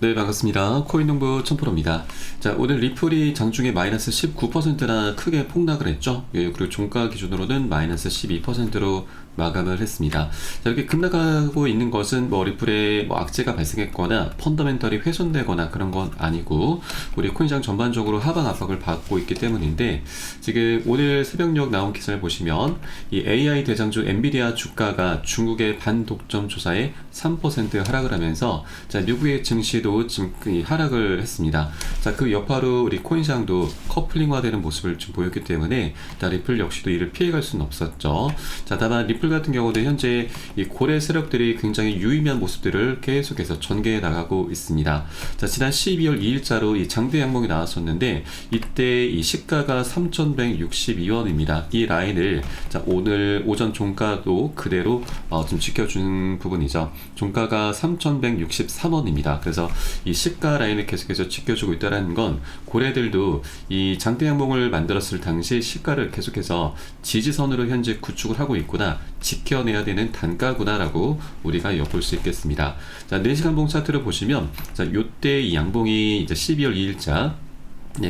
네, 반갑습니다. 코인농부 천프로입니다. 자, 오늘 리플이 장중에 마이너스 19%나 크게 폭락을 했죠. 예, 그리고 종가 기준으로는 마이너스 12%로 마감을 했습니다. 자, 이렇게 급락하고 있는 것은 뭐 리플에 뭐 악재가 발생했거나 펀더멘털이 훼손되거나 그런 건 아니고 우리 코인시장 전반적으로 하방 압박을 받고 있기 때문인데, 지금 오늘 새벽녘 나온 기사를 보시면 이 AI 대장주 엔비디아 주가가 중국의 반독점 조사에 3% 하락을 하면서, 자, 미국의 증시도 지금 하락을 했습니다. 자, 그 여파로 우리 코인시장도 커플링화되는 모습을 좀 보였기 때문에, 자, 리플 역시도 이를 피해갈 수는 없었죠. 자, 다만 리플 같은 경우는 현재 이 고래 세력들이 굉장히 유의미한 모습들을 계속해서 전개해 나가고 있습니다. 자, 지난 12월 2일자로 이 장대 양봉이 나왔었는데, 이때 이 시가가 3,162원입니다. 이 라인을, 자, 오늘 오전 종가도 그대로 좀 지켜준 부분이죠. 종가가 3,163원입니다. 그래서 이 시가 라인을 계속해서 지켜주고 있다는 건, 고래들도 이 장대 양봉을 만들었을 당시 시가를 계속해서 지지선으로 현재 구축을 하고 있구나, 지켜내야 되는 단가구나 라고 우리가 엿볼 수 있겠습니다. 자, 4시간 봉 차트를 보시면, 자, 요때 이 양봉이 이제 12월 2일자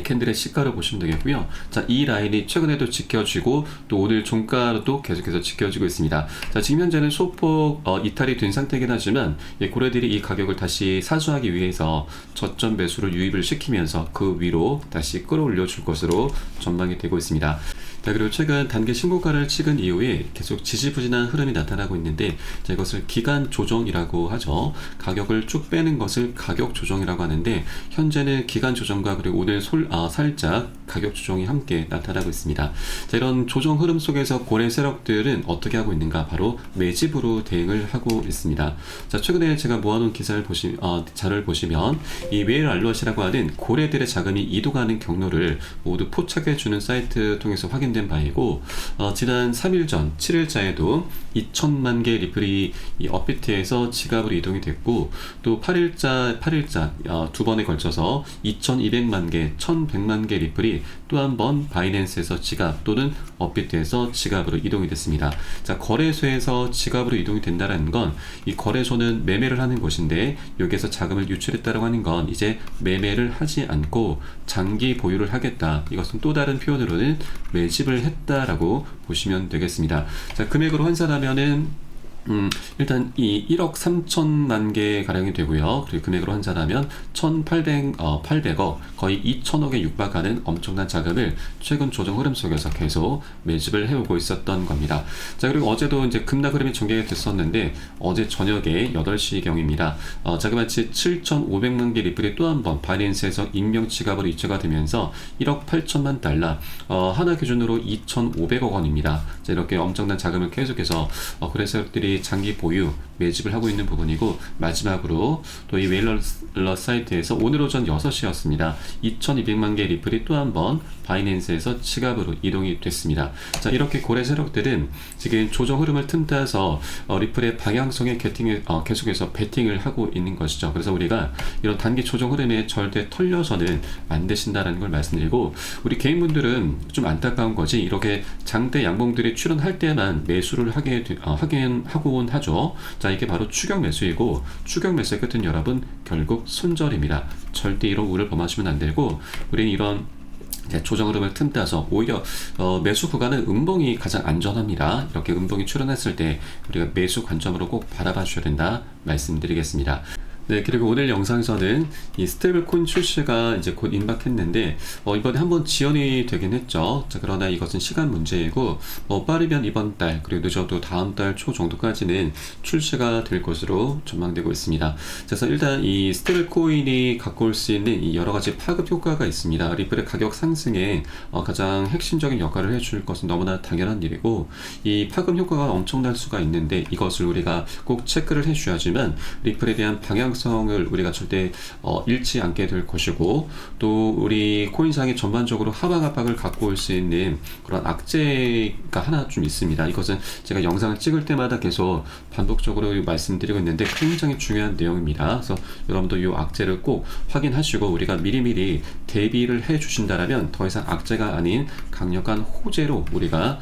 캔들의 시가를 보시면 되겠고요. 자, 이 라인이 최근에도 지켜지고 또 오늘 종가로도 계속해서 지켜지고 있습니다. 자, 지금 현재는 소폭 이탈이 된 상태이긴 하지만, 고래들이 이 가격을 다시 사수하기 위해서 저점 매수를 유입을 시키면서 그 위로 다시 끌어올려 줄 것으로 전망이 되고 있습니다. 자, 그리고 최근 단기 신고가를 찍은 이후에 계속 지지부진한 흐름이 나타나고 있는데, 자, 이것을 기간 조정이라고 하죠. 가격을 쭉 빼는 것을 가격 조정이라고 하는데, 현재는 기간 조정과 그리고 오늘 살짝 가격 조정이 함께 나타나고 있습니다. 자, 이런 조정 흐름 속에서 고래 세력들은 어떻게 하고 있는가? 바로 매집으로 대응을 하고 있습니다. 자, 최근에 제가 모아놓은 기사를 자료를 보시면, 이 웨일 알럿이라고 하는 고래들의 자금이 이동하는 경로를 모두 포착해주는 사이트 통해서 확인된 바이고, 지난 3일 전 7일자에도 2천만 개 리플이 이 업비트에서 지갑으로 이동이 됐고, 또 8일자 두 번에 걸쳐서 2,200만 개, 1,100만 개 리플이 또 한 번 바이낸스에서 지갑 또는 업비트에서 지갑으로 이동이 됐습니다. 자, 거래소에서 지갑으로 이동이 된다는 건, 이 거래소는 매매를 하는 곳인데, 여기에서 자금을 유출했다고 하는 건 이제 매매를 하지 않고 장기 보유를 하겠다. 이것은 또 다른 표현으로는 매집을 했다라고 보시면 되겠습니다. 자, 금액으로 환산하면은 일단 이 1억 3천만 개 가량이 되고요. 그리고 금액으로 환산하면 800억, 거의 2천억에 육박하는 엄청난 자금을 최근 조정 흐름 속에서 계속 매집을 해오고 있었던 겁니다. 자, 그리고 어제도 이제 급락 흐름이 전개가 됐었는데, 어제 저녁에 8시경입니다. 자그마치 7,500만 개 리플이 또 한 번 바이낸스에서 익명 지갑으로 이체가 되면서 1억 8천만 달러, 하나 기준으로 2,500억 원입니다. 자, 이렇게 엄청난 자금을 계속해서 고래 세력들이 장기 보유 매집을 하고 있는 부분이고, 마지막으로 또 이 웨일럿 사이트에서 오늘 오전 6시였습니다. 2,200만 개 리플이 또 한 번 바이낸스에서 지갑으로 이동이 됐습니다. 자, 이렇게 고래 세력들은 지금 조정 흐름을 틈타서 리플의 방향성에 계속해서 베팅을 하고 있는 것이죠. 그래서 우리가 이런 단기 조정 흐름에 절대 털려서는 안 되신다는 걸 말씀드리고, 우리 개인분들은 좀 안타까운 것이, 이렇게 장대 양봉들이 출현할 때만 매수를 하곤 하죠. 자, 이게 바로 추격 매수이고, 추격 매수의 끝은 여러분 결국 손절입니다. 절대 이런 우를 범하시면 안 되고, 우리는 이런 조정 흐름을 틈타서 오히려 매수 구간은 음봉이 가장 안전합니다. 이렇게 음봉이 출현했을 때 우리가 매수 관점으로 꼭 바라봐 주셔야 된다 말씀드리겠습니다. 네, 그리고 오늘 영상에서는 이 스테이블 코인 출시가 이제 곧 임박했는데, 이번에 한번 지연이 되긴 했죠. 자, 그러나 이것은 시간 문제이고, 빠르면 이번 달, 그리고 늦어도 다음 달 초 정도까지는 출시가 될 것으로 전망되고 있습니다. 그래서 일단 이 스테이블 코인이 갖고 올 수 있는 이 여러 가지 파급 효과가 있습니다. 리플의 가격 상승에 가장 핵심적인 역할을 해줄 것은 너무나 당연한 일이고, 이 파급 효과가 엄청날 수가 있는데, 이것을 우리가 꼭 체크를 해줘야지만 리플에 대한 방향성을 우리가 절대 잃지 않게 될 것이고, 또 우리 코인상이 전반적으로 하방 압박을 갖고 올 수 있는 그런 악재가 하나 좀 있습니다. 이것은 제가 영상을 찍을 때마다 계속 반복적으로 말씀드리고 있는데 굉장히 중요한 내용입니다. 그래서 여러분도 이 악재를 꼭 확인하시고, 우리가 미리미리 대비를 해 주신다면 더 이상 악재가 아닌 강력한 호재로 우리가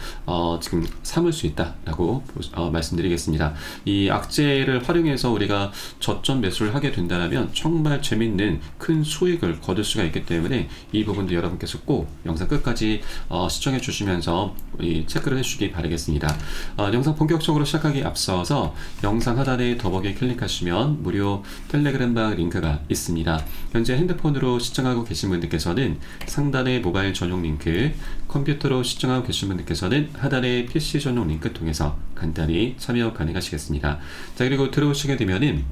지금 삼을 수 있다라고 말씀드리겠습니다. 이 악재를 활용해서 우리가 저점 매수를 매수를 하게 된다면 정말 재밌는 큰 수익을 거둘 수가 있기 때문에 이 부분도 여러분께서 꼭 영상 끝까지 시청해 주시면서 체크를 해주시기 바라겠습니다. 영상 본격적으로 시작하기 앞서서 영상 하단에 더보기 클릭하시면 무료 텔레그램방 링크가 있습니다. 현재 핸드폰으로 시청하고 계신 분들께서는 상단의 모바일 전용 링크, 컴퓨터로 시청하고 계신 분들께서는 하단의 PC 전용 링크 통해서 간단히 참여 가능하시겠습니다. 자, 그리고 들어오시게 되면은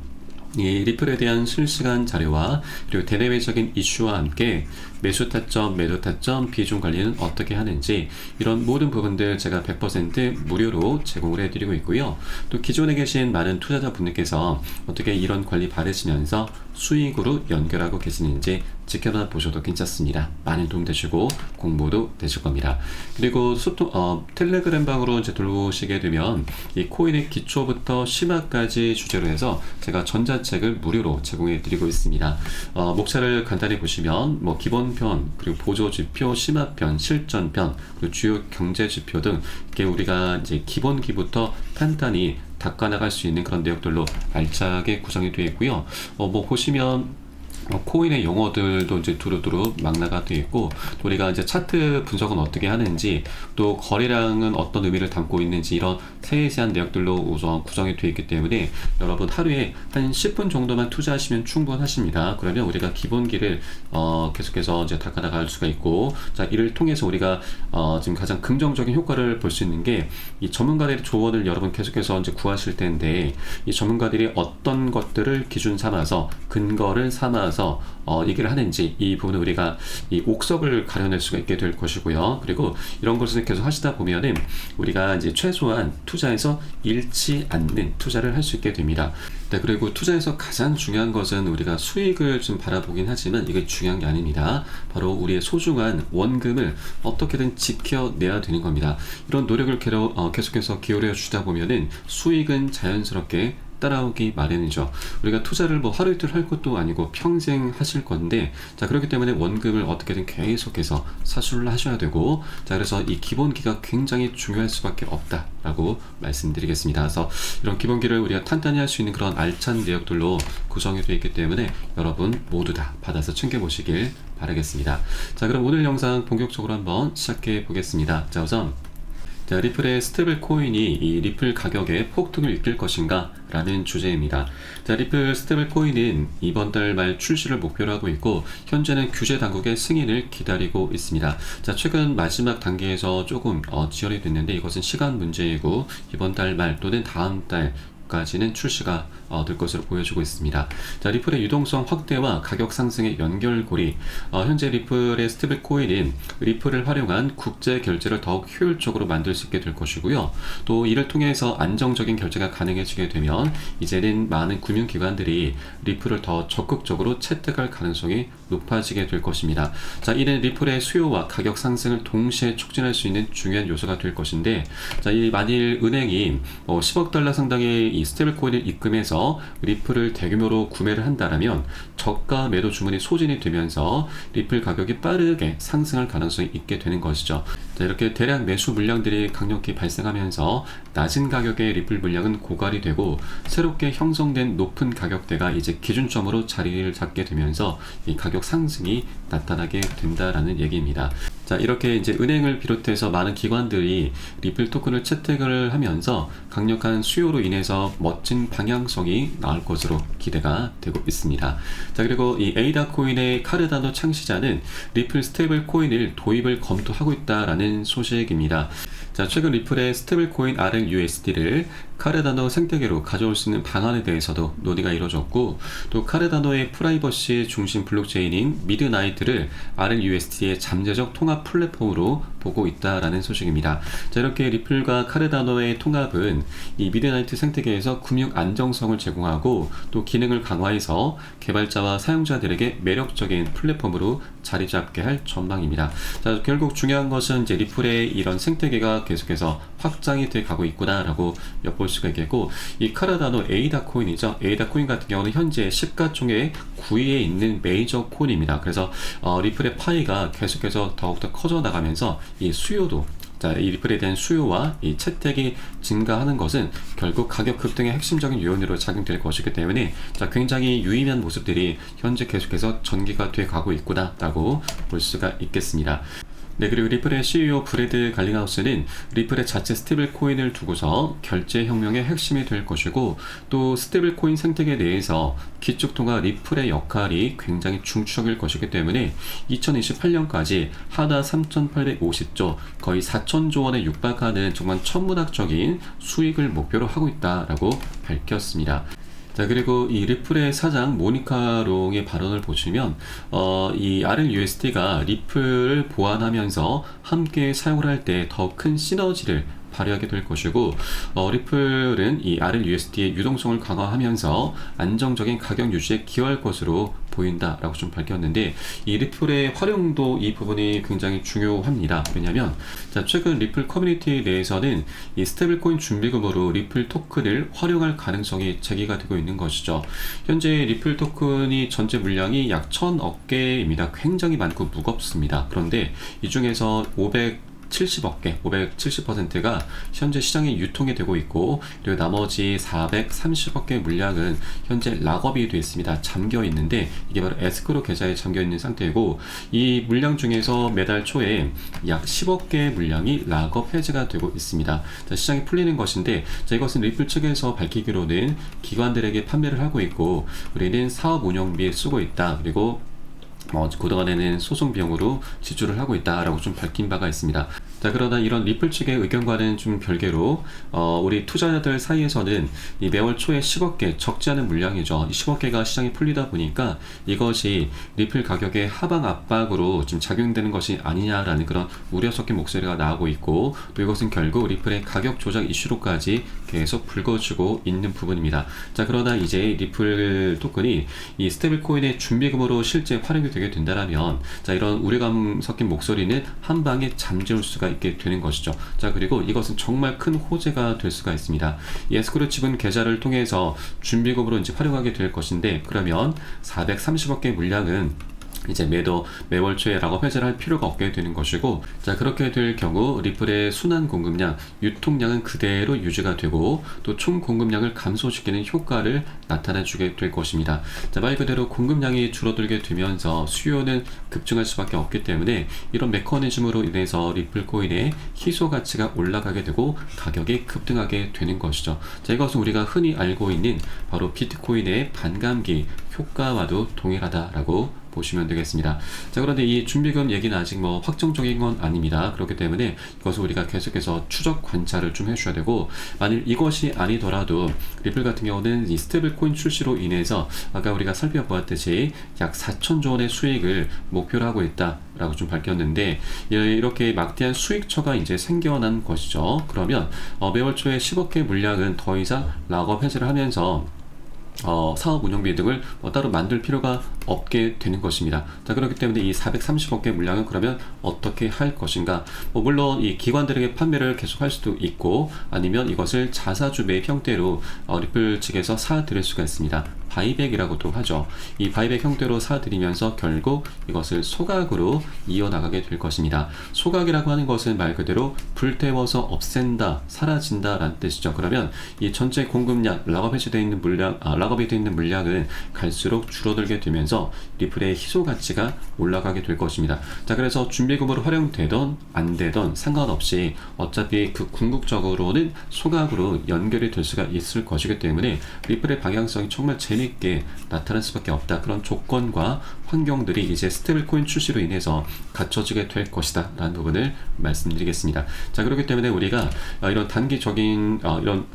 이 리플에 대한 실시간 자료와 그리고 대내외적인 이슈와 함께 매수 타점, 매도 타점, 비중 관리는 어떻게 하는지 이런 모든 부분들 제가 100% 무료로 제공을 해드리고 있고요. 또 기존에 계신 많은 투자자분들께서 어떻게 이런 관리 받으시면서 수익으로 연결하고 계시는지 지켜봐 보셔도 괜찮습니다. 많은 도움 되시고 공부도 되실 겁니다. 그리고 텔레그램방으로 이제 들어오시게 되면 이 코인의 기초부터 심화까지 주제로 해서 제가 전자책을 무료로 제공해 드리고 있습니다. 목차를 간단히 보시면 뭐 기본편, 그리고 보조지표, 심화편, 실전편, 그리고 주요 경제지표 등 이렇게 우리가 이제 기본기부터 간단히 닦아나갈 수 있는 그런 내용들로 알차게 구성이 되어 있고요. 뭐 보시면 코인의 용어들도 이제 두루두루 막 나가 되어 있고, 또 우리가 이제 차트 분석은 어떻게 하는지, 또 거래량은 어떤 의미를 담고 있는지, 이런 세세한 내용들로 우선 구성이 되어 있기 때문에 여러분 하루에 한 10분 정도만 투자하시면 충분하십니다. 그러면 우리가 기본기를 계속해서 이제 닦아나갈 수가 있고, 자, 이를 통해서 우리가 지금 가장 긍정적인 효과를 볼 수 있는 게 이 전문가들의 조언을 여러분 계속해서 이제 구하실 텐데, 이 전문가들이 어떤 것들을 기준 삼아서 근거를 삼아서 얘기를 하는지, 이 부분을 우리가 이 옥석을 가려낼 수가 있게 될 것이고요. 그리고 이런 것을 계속 하시다 보면은 우리가 이제 최소한 투자에서 잃지 않는 투자를 할 수 있게 됩니다. 네, 그리고 투자에서 가장 중요한 것은 우리가 수익을 좀 바라보긴 하지만 이게 중요한 게 아닙니다. 바로 우리의 소중한 원금을 어떻게든 지켜내야 되는 겁니다. 이런 노력을 계속해서 기울여 주다 보면은 수익은 자연스럽게 따라오기 마련이죠. 우리가 투자를 뭐 하루 이틀 할 것도 아니고 평생 하실 건데, 자, 그렇기 때문에 원금을 어떻게든 계속해서 사수를 하셔야 되고, 자, 그래서 이 기본기가 굉장히 중요할 수밖에 없다라고 말씀드리겠습니다. 그래서 이런 기본기를 우리가 탄탄히 할 수 있는 그런 알찬 내역들로 구성이 되어 있기 때문에 여러분 모두 다 받아서 챙겨보시길 바라겠습니다. 자, 그럼 오늘 영상 본격적으로 한번 시작해 보겠습니다. 자, 우선 자, 리플의 스테이블 코인이 이 리플 가격에 폭등을 이끌 것인가 라는 주제입니다. 자, 리플 스테이블 코인은 이번 달 말 출시를 목표로 하고 있고, 현재는 규제 당국의 승인을 기다리고 있습니다. 자, 최근 마지막 단계에서 조금 지연이 됐는데 이것은 시간 문제이고, 이번 달 말 또는 다음 달까지는 출시가 될 것으로 보여지고 있습니다. 자, 리플의 유동성 확대와 가격 상승의 연결고리. 현재 리플의 스테이블 코인은 리플을 활용한 국제 결제를 더욱 효율적으로 만들 수 있게 될 것이고요. 또 이를 통해서 안정적인 결제가 가능해지게 되면 이제는 많은 금융기관들이 리플을 더 적극적으로 채택할 가능성이 높아지게 될 것입니다. 자, 이는 리플의 수요와 가격 상승을 동시에 촉진할 수 있는 중요한 요소가 될 것인데, 자, 이 만일 은행이 10억 달러 상당의 이 스테이블 코인을 입금해서 리플을 대규모로 구매를 한다면 저가 매도 주문이 소진이 되면서 리플 가격이 빠르게 상승할 가능성이 있게 되는 것이죠. 자, 이렇게 대량 매수 물량들이 강력히 발생하면서 낮은 가격의 리플 물량은 고갈이 되고, 새롭게 형성된 높은 가격대가 이제 기준점으로 자리를 잡게 되면서 이 가격 상승이 나타나게 된다라는 얘기입니다. 자, 이렇게 이제 은행을 비롯해서 많은 기관들이 리플 토큰을 채택을 하면서 강력한 수요로 인해서 멋진 방향성이 나올 것으로 기대가 되고 있습니다. 자, 그리고 이 에이다 코인의 카르다노 창시자는 리플 스테이블 코인을 도입을 검토하고 있다라는 소식입니다. 자, 최근 리플의 스테이블 코인 RLUSD를 카르다노 생태계로 가져올 수 있는 방안에 대해서도 논의가 이루어졌고, 또 카르다노의 프라이버시 중심 블록체인인 미드나이트를 RLUSD의 잠재적 통합 플랫폼으로 보고 있다라는 소식입니다. 자, 이렇게 리플과 카르다노의 통합은 이 미드나이트 생태계에서 금융 안정성을 제공하고, 또 기능을 강화해서 개발자와 사용자들에게 매력적인 플랫폼으로 자리 잡게 할 전망입니다. 자, 결국 중요한 것은 이제 리플의 이런 생태계가 계속해서 확장이 돼 가고 있구나라고 엿볼 수가 있겠고, 이 카르다노 에이다 코인이죠. 에이다 코인 같은 경우는 현재 시가총액 9위에 있는 메이저 코인입니다. 그래서 리플의 파이가 계속해서 더욱더 커져 나가면서 이 수요도 자, 이 리플에 대한 수요와 이 채택이 증가하는 것은 결국 가격 급등의 핵심적인 요인으로 작용될 것이기 때문에 자, 굉장히 유의미한 모습들이 현재 계속해서 전개가 돼 가고 있구나라고 볼 수가 있겠습니다. 네, 그리고 리플의 CEO 브래드 갈링하우스는 리플의 자체 스테이블 코인을 두고서 결제 혁명의 핵심이 될 것이고, 또 스테이블 코인 생태계 내에서 기축통화 리플의 역할이 굉장히 중추적일 것이기 때문에 2028년까지 하나 3,850조, 거의 4,000조 원에 육박하는 정말 천문학적인 수익을 목표로 하고 있다라고 밝혔습니다. 자, 그리고 이 리플의 사장 모니카 롱의 발언을 보시면 이 RLUSD가 리플을 보완하면서 함께 사용을 할 때 더 큰 시너지를 발휘하게 될 것이고, 리플은 이 RLUSD의 유동성을 강화하면서 안정적인 가격 유지에 기여할 것으로 보인다라고 좀 밝혔는데, 이 리플의 활용도 이 부분이 굉장히 중요합니다. 왜냐하면 자, 최근 리플 커뮤니티 내에서는 이 스테이블코인 준비금으로 리플 토큰을 활용할 가능성이 제기가 되고 있는 것이죠. 현재 리플 토큰이 전체 물량이 약 1,000억 개입니다. 굉장히 많고 무겁습니다. 그런데 이 중에서 570억 개, 570%가 현재 시장에 유통이 되고 있고, 그리고 나머지 430억 개 물량은 현재 락업이 되어 있습니다. 잠겨 있는데 이게 바로 에스크로 계좌에 잠겨 있는 상태이고, 이 물량 중에서 매달 초에 약 10억 개 물량이 락업 해제가 되고 있습니다. 자, 시장이 풀리는 것인데, 자, 이것은 리플 측에서 밝히기로는 기관들에게 판매를 하고 있고, 우리는 사업 운영비에 쓰고 있다. 그리고 그동안에는 소송 비용으로 지출을 하고 있다라고 좀 밝힌 바가 있습니다. 자, 그러나 이런 리플 측의 의견과는 좀 별개로 우리 투자자들 사이에서는 이 매월 초에 10억 개, 적지 않은 물량이죠. 이 10억 개가 시장이 풀리다 보니까 이것이 리플 가격의 하방 압박으로 지금 작용되는 것이 아니냐라는 그런 우려 섞인 목소리가 나오고 있고, 또 이것은 결국 리플의 가격 조작 이슈로까지 계속 불거지고 있는 부분입니다. 자, 그러나 이제 리플 토큰이 이 스테이블 코인의 준비금으로 실제 활용이 되게 된다라면, 자, 이런 우려감 섞인 목소리는 한 방에 잠재울 수가 있게 되는 것이죠. 자, 그리고 이것은 정말 큰 호재가 될 수가 있습니다. 이 에스크로 지분 계좌를 통해서 준비금으로 이제 활용하게 될 것인데, 그러면 430억 개 물량은 이제 매월 초에 락업 해제를 할 필요가 없게 되는 것이고, 자, 그렇게 될 경우 리플의 순환 공급량, 유통량은 그대로 유지가 되고, 또 총 공급량을 감소시키는 효과를 나타내주게 될 것입니다. 자, 말 그대로 공급량이 줄어들게 되면서 수요는 급증할 수밖에 없기 때문에 이런 메커니즘으로 인해서 리플 코인의 희소 가치가 올라가게 되고 가격이 급등하게 되는 것이죠. 자, 이것은 우리가 흔히 알고 있는 바로 비트코인의 반감기 효과와도 동일하다라고 보시면 되겠습니다. 자, 그런데 이 준비금 얘기는 아직 확정적인 건 아닙니다. 그렇기 때문에 이것을 우리가 계속해서 추적 관찰을 좀 해줘야 되고, 만일 이것이 아니더라도 리플 같은 경우는 이 스테이블 코인 출시로 인해서 아까 우리가 살펴보았듯이 약 4,000조 원의 수익을 목표로 하고 있다라고 좀 밝혔는데, 이렇게 막대한 수익처가 이제 생겨난 것이죠. 그러면 매월 초에 10억 개 물량은 더 이상 락업 해제를 하면서 사업 운영비 등을 따로 만들 필요가 없게 되는 것입니다. 자, 그렇기 때문에 이 430억 개 물량은 그러면 어떻게 할 것인가? 물론 이 기관들에게 판매를 계속 할 수도 있고, 아니면 이것을 자사주 매입 형태로 리플 측에서 사들일 수가 있습니다. 바이백이라고도 하죠. 이 바이백 형태로 사들이면서 결국 이것을 소각으로 이어나가게 될 것입니다. 소각이라고 하는 것은 말 그대로 불태워서 없앤다, 사라진다 라는 뜻이죠. 그러면 이 전체 공급량, 락업이 되어 있는 물량은 갈수록 줄어들게 되면서 리플의 희소 가치가 올라가게 될 것입니다. 자, 그래서 준비금으로 활용되던 안 되던 상관없이 어차피 그 궁극적으로는 소각으로 연결이 될 수가 있을 것이기 때문에 리플의 방향성이 정말 재밌게 나타날 수밖에 없다. 그런 조건과 환경들이 이제 스테이블 코인 출시로 인해서 갖춰지게 될 것이다 라는 부분을 말씀드리겠습니다. 자, 그렇기 때문에 우리가 이런 단기적인 이런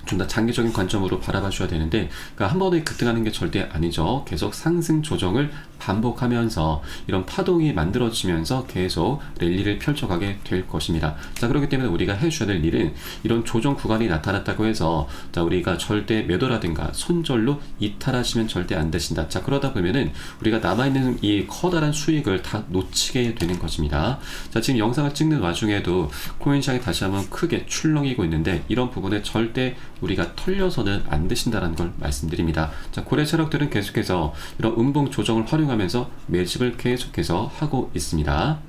좀 더 장기적인 관점으로 바라봐 줘야 되는데, 그러니까 한 번에 급등하는 게 절대 아니죠. 계속 상승 조정을 반복하면서 이런 파동이 만들어지면서 계속 랠리를 펼쳐가게 될 것입니다. 자, 그렇기 때문에 우리가 해줘야 될 일은 이런 조정 구간이 나타났다고 해서 자, 우리가 절대 매도라든가 손절로 이탈하시면 절대 안 되신다. 자, 그러다 보면은 우리가 남아있는 이 커다란 수익을 다 놓치게 되는 것입니다. 자, 지금 영상을 찍는 와중에도 코인 시장이 다시 한번 크게 출렁이고 있는데, 이런 부분에 절대 우리가 털려서는 안 되신다는 걸 말씀드립니다. 자, 고래 세력들은 계속해서 이런 음봉 조정을 활용하면서 매집을 계속해서 하고 있습니다.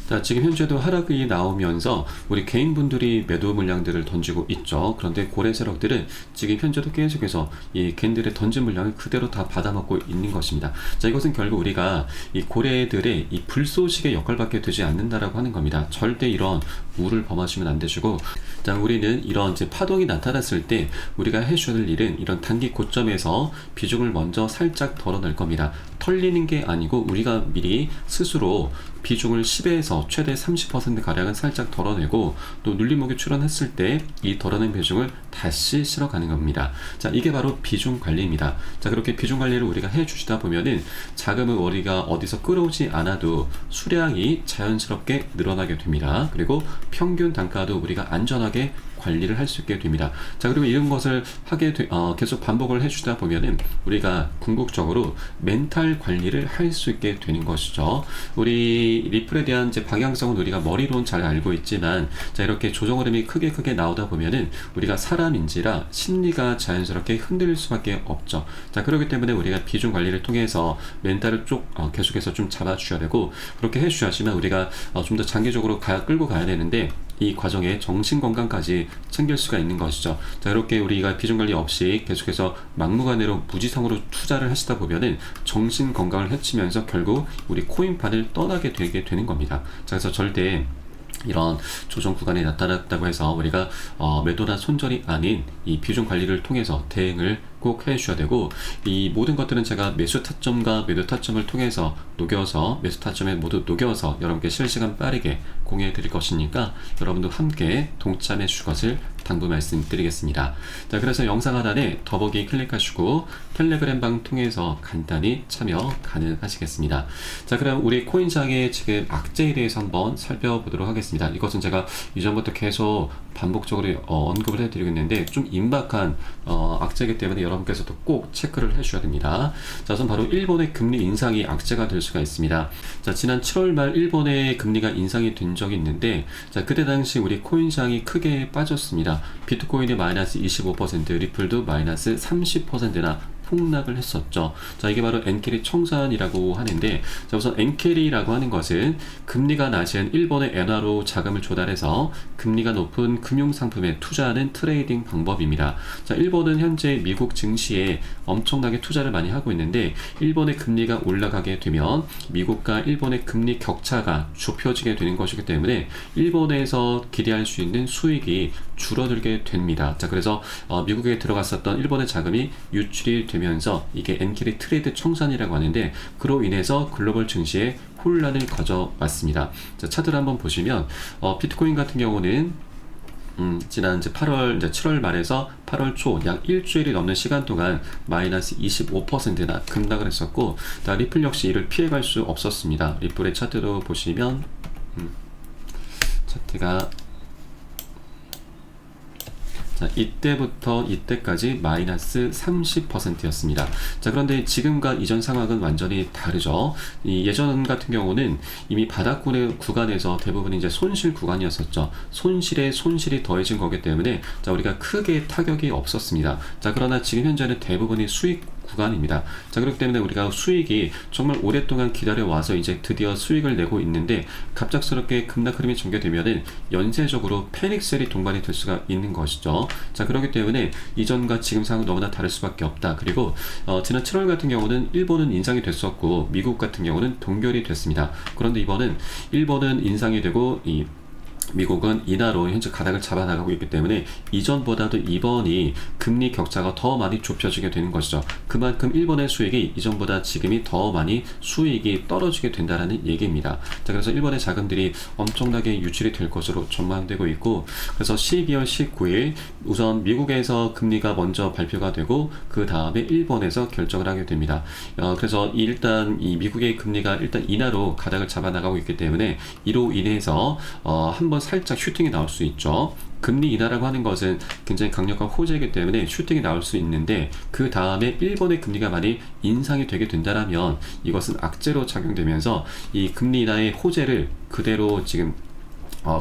자, 지금 현재도 하락이 나오면서 우리 개인분들이 매도 물량들을 던지고 있죠. 그런데 고래 세력들은 지금 현재도 계속해서 이 개인들의 던진 물량을 그대로 다 받아먹고 있는 것입니다. 자, 이것은 결국 우리가 이 고래들의 이 불쏘시개 역할밖에 되지 않는다라고 하는 겁니다. 절대 이런 우를 범하시면 안 되시고, 자, 우리는 이런 이제 파동이 나타났을 때 우리가 해줘야 될 일은 이런 단기 고점에서 비중을 먼저 살짝 덜어낼 겁니다. 털리는 게 아니고 우리가 미리 스스로 비중을 10에서 최대 30%가량은 살짝 덜어내고, 또 눌림목이 출현했을 때 이 덜어낸 비중을 다시 실어가는 겁니다. 자, 이게 바로 비중 관리입니다. 자, 그렇게 비중 관리를 우리가 해주시다 보면은 자금을 우리가 어디서 끌어오지 않아도 수량이 자연스럽게 늘어나게 됩니다. 그리고 평균 단가도 우리가 안전하게 관리를 할 수 있게 됩니다. 자, 그리고 이런 것을 계속 반복을 해주다 보면은 우리가 궁극적으로 멘탈 관리를 할 수 있게 되는 것이죠. 우리 리플에 대한 이제 방향성은 우리가 머리로는 잘 알고 있지만, 자, 이렇게 조정 흐름이 크게 나오다 보면은 우리가 사람인지라 심리가 자연스럽게 흔들릴 수밖에 없죠. 자, 그렇기 때문에 우리가 비중 관리를 통해서 멘탈을 계속해서 좀 잡아주셔야 되고, 그렇게 해주셔야지만 우리가 좀 더 장기적으로 끌고 가야 되는데, 이 과정에 정신건강까지 챙길 수가 있는 것이죠. 자, 이렇게 우리가 비중관리 없이 계속해서 막무가내로 무지성으로 투자를 하시다 보면은 정신건강을 해치면서 결국 우리 코인판을 떠나게 되게 되는 겁니다. 자, 그래서 절대 이런 조정 구간이 나타났다고 해서 우리가 매도나 손절이 아닌 이 비중 관리를 통해서 대응을 꼭 해주셔야 되고, 이 모든 것들은 제가 매수 타점과 매도 타점을 통해서 녹여서, 매수 타점에 모두 녹여서 여러분께 실시간 빠르게 공유해 드릴 것이니까 여러분도 함께 동참해 주실 것을 당부 말씀드리겠습니다. 자, 그래서 영상 하단에 더보기 클릭하시고 텔레그램 방 통해서 간단히 참여 가능하시겠습니다. 자, 그럼 우리 코인장의 지금 악재에 대해서 한번 살펴보도록 하겠습니다. 이것은 제가 이전부터 계속 반복적으로 언급을 해드리고 있는데 좀 임박한 악재이기 때문에 여러분께서도 꼭 체크를 해주셔야 됩니다. 자, 우선 바로 일본의 금리 인상이 악재가 될 수가 있습니다. 자, 지난 7월 말 일본의 금리가 인상이 된 적이 있는데, 자, 그때 당시 우리 코인시장이 크게 빠졌습니다. 비트코인이 마이너스 25%, 리플도 마이너스 30%나 폭락을 했었죠. 자, 이게 바로 엔캐리 청산이라고 하는데, 자, 우선 엔캐리라고 하는 것은 금리가 낮은 일본의 엔화로 자금을 조달해서 금리가 높은 금융상품에 투자하는 트레이딩 방법입니다. 자, 일본은 현재 미국 증시에 엄청나게 투자를 많이 하고 있는데, 일본의 금리가 올라가게 되면 미국과 일본의 금리 격차가 좁혀지게 되는 것이기 때문에 일본에서 기대할 수 있는 수익이 줄어들게 됩니다. 자, 그래서 미국에 들어갔었던 일본의 자금이 유출이 되면서 이게 엔캐리 트레이드 청산이라고 하는데, 그로 인해서 글로벌 증시에 혼란을 가져왔습니다. 자, 차트를 한번 보시면 비트코인 같은 경우는 지난 이제 7월 말에서 8월 초 약 일주일이 넘는 시간 동안 마이너스 25%나 급락을 했었고, 리플 역시 이를 피해갈 수 없었습니다. 리플의 차트도 보시면 차트가, 자, 이때부터 이때까지 마이너스 30%였습니다. 자, 그런데 지금과 이전 상황은 완전히 다르죠. 이 예전 같은 경우는 이미 바닥권의 구간에서 대부분 이제 손실 구간이었었죠. 손실에 손실이 더해진 거기 때문에, 자, 우리가 크게 타격이 없었습니다. 자, 그러나 지금 현재는 대부분이 수익 구간입니다. 자, 그렇기 때문에 우리가 수익이 정말 오랫동안 기다려와서 이제 드디어 수익을 내고 있는데, 갑작스럽게 급락 흐름이 전개되면은 연쇄적으로 패닉셀이 동반이 될 수가 있는 것이죠. 자, 그렇기 때문에 이전과 지금 상황은 너무나 다를 수밖에 없다. 그리고 지난 7월 같은 경우는 일본은 인상이 됐었고 미국 같은 경우는 동결이 됐습니다. 그런데 이번은 일본은 인상이 되고 미국은 인하로 현재 가닥을 잡아나가고 있기 때문에 이전보다도 이번이 금리 격차가 더 많이 좁혀지게 되는 것이죠. 그만큼 일본의 수익이 이전보다 지금이 더 많이 수익이 떨어지게 된다는 얘기입니다. 자, 그래서 일본의 자금들이 엄청나게 유출이 될 것으로 전망되고 있고, 그래서 12월 19일 우선 미국에서 금리가 먼저 발표가 되고 그 다음에 일본에서 결정을 하게 됩니다. 그래서 일단 이 미국의 금리가 일단 인하로 가닥을 잡아나가고 있기 때문에 이로 인해서 한번 살짝 슈팅이 나올 수 있죠. 금리 인하라고 하는 것은 굉장히 강력한 호재이기 때문에 슈팅이 나올 수 있는데, 그 다음에 일본의 금리가 많이 인상이 되게 된다면 이것은 악재로 작용되면서 이 금리 인하의 호재를 그대로 지금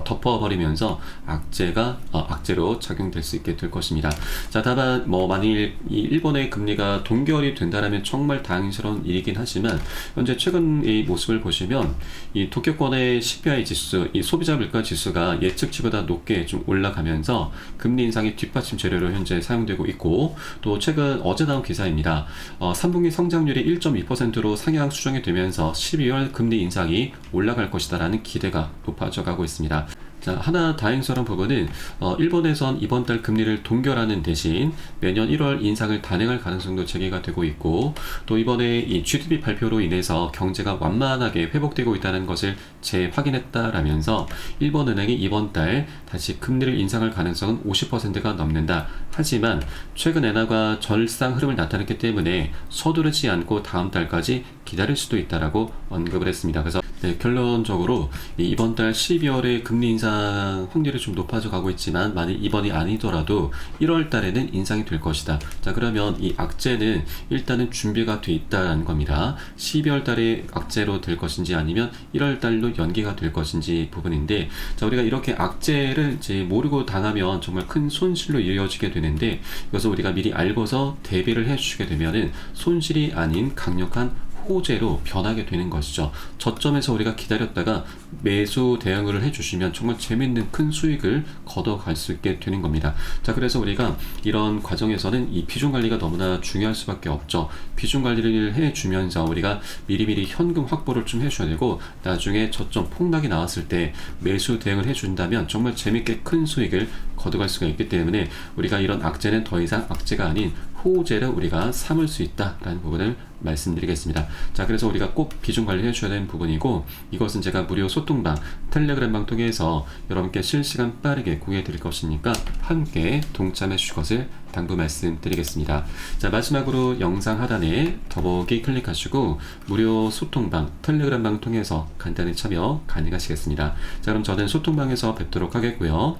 덮어버리면서 악재로 작용될 수 있게 될 것입니다. 자, 다만 만일 이 일본의 금리가 동결이 된다라면 정말 다행스러운 일이긴 하지만 현재 최근 이 모습을 보시면 이 도쿄권의 CPI 지수, 이 소비자 물가 지수가 예측치보다 높게 좀 올라가면서 금리 인상의 뒷받침 재료로 현재 사용되고 있고, 또 최근 어제 나온 기사입니다. 3분기 성장률이 1.2%로 상향 수정이 되면서 12월 금리 인상이 올라갈 것이다라는 기대가 높아져 가고 있습니다. 자, 하나 다행스러운 부분은 일본에선 이번 달 금리를 동결하는 대신 매년 1월 인상을 단행할 가능성도 제기가 되고 있고, 또 이번에 이 GDP 발표로 인해서 경제가 완만하게 회복되고 있다는 것을 재확인했다라면서 일본은행이 이번 달 다시 금리를 인상할 가능성은 50%가 넘는다. 하지만 최근 엔화가 절상 흐름을 나타냈기 때문에 서두르지 않고 다음 달까지 기다릴 수도 있다라고 언급을 했습니다. 그래서 결론적으로 이번 달 12월에 금리 인상 확률이 좀 높아져 가고 있지만, 만약 이번이 아니더라도 1월 달에는 인상이 될 것이다. 자, 그러면 이 악재는 일단은 준비가 돼 있다는 겁니다. 12월 달에 악재로 될 것인지 아니면 1월 달로 연기가 될 것인지 부분인데, 자, 우리가 이렇게 악재를 이제 모르고 당하면 정말 큰 손실로 이어지게 되는데, 이것을 우리가 미리 알고서 대비를 해 주시게 되면은 손실이 아닌 강력한 호재로 변하게 되는 것이죠. 저점에서 우리가 기다렸다가 매수 대응을 해주시면 정말 재밌는 큰 수익을 걷어갈 수 있게 되는 겁니다. 자, 그래서 우리가 이런 과정에서는 이 비중 관리가 너무나 중요할 수밖에 없죠. 비중 관리를 해주면서 우리가 미리미리 현금 확보를 좀 해줘야 되고, 나중에 저점 폭락이 나왔을 때 매수 대응을 해준다면 정말 재밌게 큰 수익을 거둬갈 수가 있기 때문에, 우리가 이런 악재는 더 이상 악재가 아닌 호재를 우리가 삼을 수 있다라는 부분을 말씀드리겠습니다. 자, 그래서 우리가 꼭 비중 관리해 주셔야 되는 부분이고, 이것은 제가 무료 소통방 텔레그램방 통해서 여러분께 실시간 빠르게 공유해 드릴 것이니까 함께 동참해 주실 것을 당부 말씀드리겠습니다. 자, 마지막으로 영상 하단에 더보기 클릭하시고 무료 소통방 텔레그램방 통해서 간단히 참여 가능하시겠습니다. 자, 그럼 저는 소통방에서 뵙도록 하겠고요.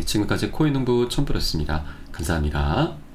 지금까지 코인농부 첨프였습니다. 감사합니다.